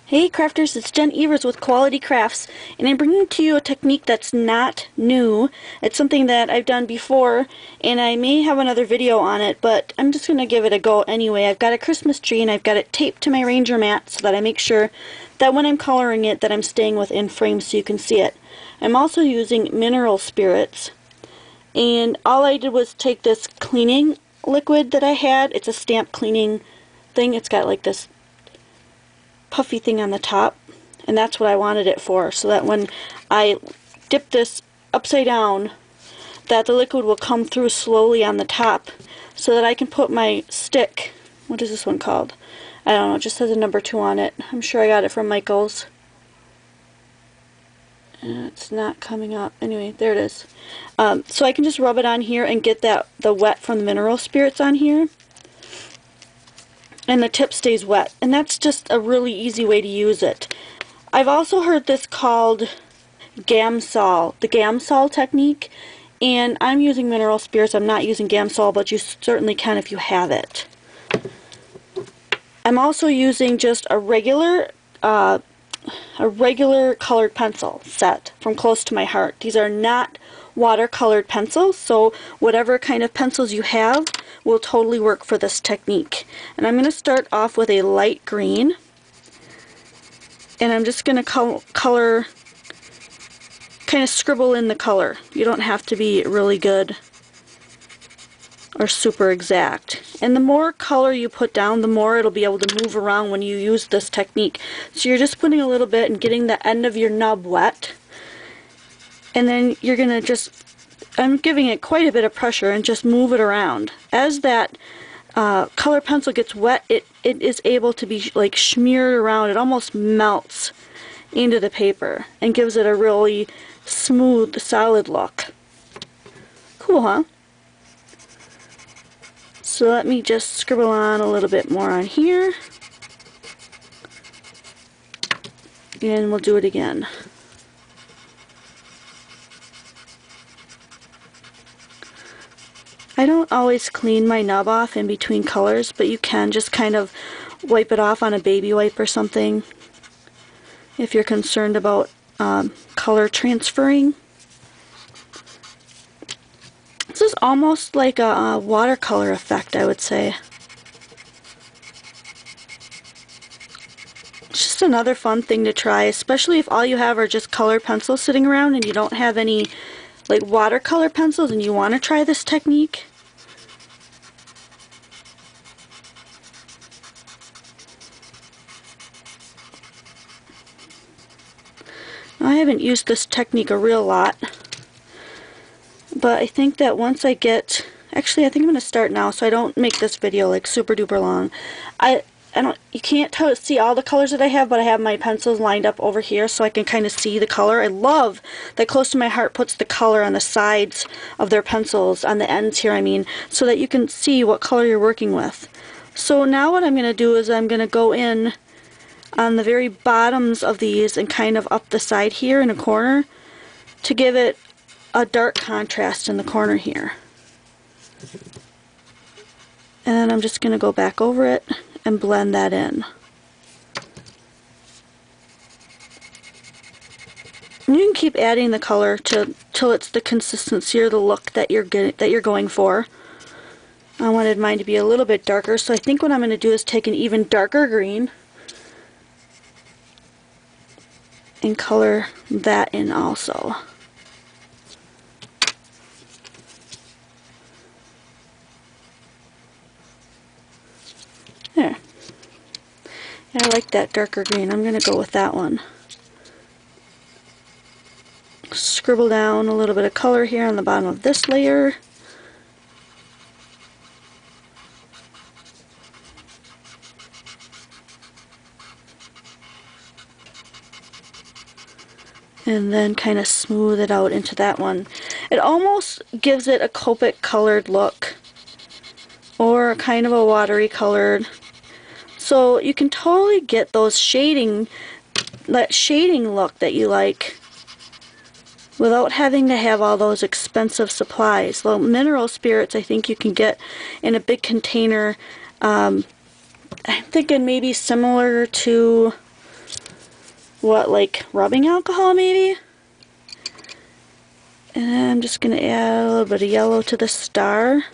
Hey crafters, it's Jen Evers with Quality Crafts, and I'm bringing to you a technique that's not new. It's something that I've done before, and I may have another video on it, but I'm just going to give it a go anyway. I've got a Christmas tree and I've got it taped to my Ranger mat so that I make sure that when I'm coloring it that I'm staying within frame so you can see it. I'm also using mineral spirits, and all I did was take this cleaning liquid that I had. It's a stamp cleaning thing. It's got like this puffy thing on the top, and that's what I wanted it for, so that when I dip this upside down that the liquid will come through slowly on the top so that I can put my stick, what is this one called? I don't know, it just has a number 2 on it. I'm sure I got it from Michael's. It's not coming up. Anyway, there it is. So I can just rub it on here and get the wet from the mineral spirits on here, and the tip stays wet, and that's just a really easy way to use it. I've also heard this called Gamsol, the Gamsol technique, and I'm using mineral spirits. I'm not using Gamsol, but you certainly can if you have it. I'm also using just a regular colored pencil set from Close to My Heart. These are not watercolored pencils, so whatever kind of pencils you have will totally work for this technique. And I'm going to start off with a light green, and I'm just going to color, kind of scribble in the color. You don't have to be really good or super exact. And the more color you put down, the more it'll be able to move around when you use this technique. So you're just putting a little bit and getting the end of your nub wet, and then you're going to just, I'm giving it quite a bit of pressure and just move it around. As that color pencil gets wet, it is able to be like smeared around. It almost melts into the paper and gives it a really smooth, solid look. Cool, huh? So let me just scribble on a little bit more on here, and we'll do it again. I don't always clean my nub off in between colors, but you can just kind of wipe it off on a baby wipe or something if you're concerned about color transferring. This is almost like a watercolor effect, I would say. It's just another fun thing to try, especially if all you have are just colored pencils sitting around and you don't have any like watercolor pencils and you want to try this technique. I haven't used this technique a real lot, but I think that once I get, actually I think I'm going to start now so I don't make this video like super duper long. You can't see all the colors that I have, but I have my pencils lined up over here so I can kind of see the color. I love that Close to My Heart puts the color on the sides of their pencils, on the ends here I mean, so that you can see what color you're working with. So now what I'm going to do is I'm going to go in on the very bottoms of these and kind of up the side here in a corner to give it a dark contrast in the corner here. And then I'm just going to go back over it and blend that in. And you can keep adding the color till it's the consistency or the look that you're going for. I wanted mine to be a little bit darker, so I think what I'm going to do is take an even darker green and color that in also. There. Yeah, I like that darker green. I'm going to go with that one. Scribble down a little bit of color here on the bottom of this layer. And then kind of smooth it out into that one. It almost gives it a Copic colored look, or kind of a watery colored. So you can totally get those that shading look that you like without having to have all those expensive supplies. Well, mineral spirits I think you can get in a big container. I'm thinking maybe similar to what, like rubbing alcohol maybe? And I'm just going to add a little bit of yellow to the star.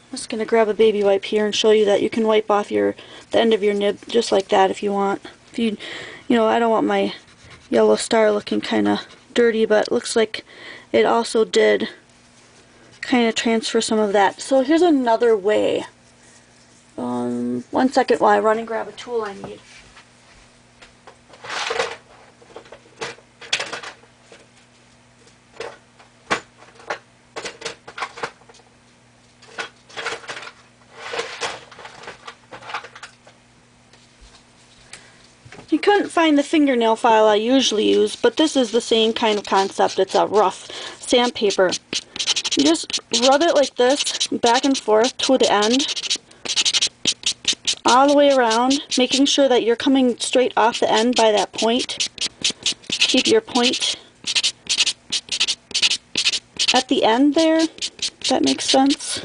I'm just going to grab a baby wipe here and show you that you can wipe off the end of your nib just like that if you want. If you know, I don't want my yellow star looking kind of dirty, but it looks like it also did kind of transfer some of that. So here's another way. 1 second while I run and grab a tool I need. You couldn't find the fingernail file I usually use, but this is the same kind of concept. It's a rough sandpaper. You just rub it like this, back and forth to the end, all the way around, making sure that you're coming straight off the end by that point. Keep your point at the end there, if that makes sense.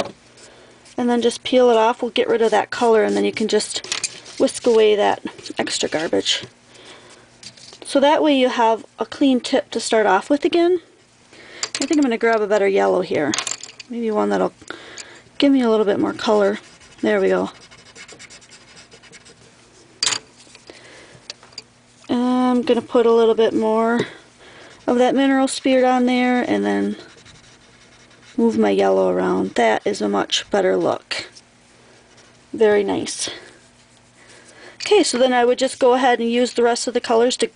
And then just peel it off. We'll get rid of that color, and then you can just whisk away that extra garbage. So that way you have a clean tip to start off with again. I think I'm going to grab a better yellow here. Maybe one that'll give me a little bit more color. There we go. I'm going to put a little bit more of that mineral spirit on there and then move my yellow around. That is a much better look. Very nice. Okay, so then I would just go ahead and use the rest of the colors to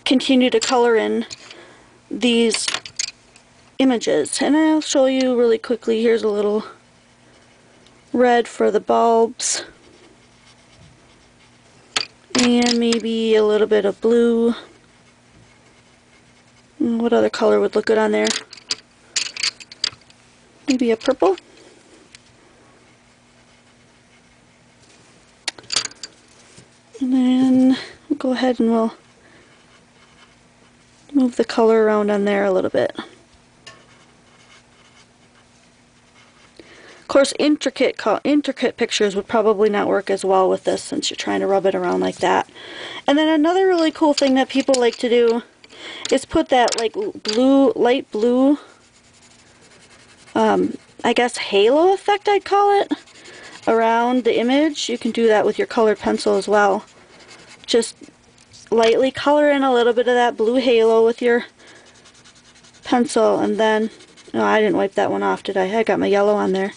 continue to color in these images. And I'll show you really quickly. Here's a little red for the bulbs. And maybe a little bit of blue. What other color would look good on there? Maybe a purple. And then we'll go ahead and we'll move the color around on there a little bit. Of course, intricate pictures would probably not work as well with this since you're trying to rub it around like that. And then another really cool thing that people like to do is put that like light blue, I guess halo effect I'd call it, around the image. You can do that with your colored pencil as well. Just lightly color in a little bit of that blue halo with your pencil, and then, oh, I didn't wipe that one off, did I? I got my yellow on there.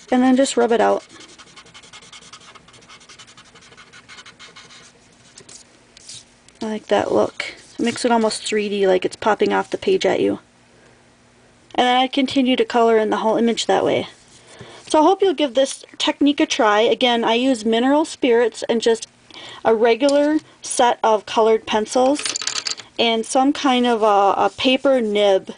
And then just rub it out. I like that look. It makes it almost 3D, like it's popping off the page at you. And then I continue to color in the whole image that way. So I hope you'll give this technique a try. Again, I use mineral spirits and just a regular set of colored pencils and some kind of a paper nib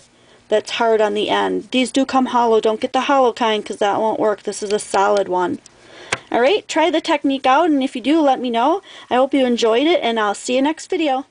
that's hard on the end. These do come hollow. Don't get the hollow kind because that won't work. This is a solid one. Alright, try the technique out, and if you do, let me know. I hope you enjoyed it, and I'll see you next video.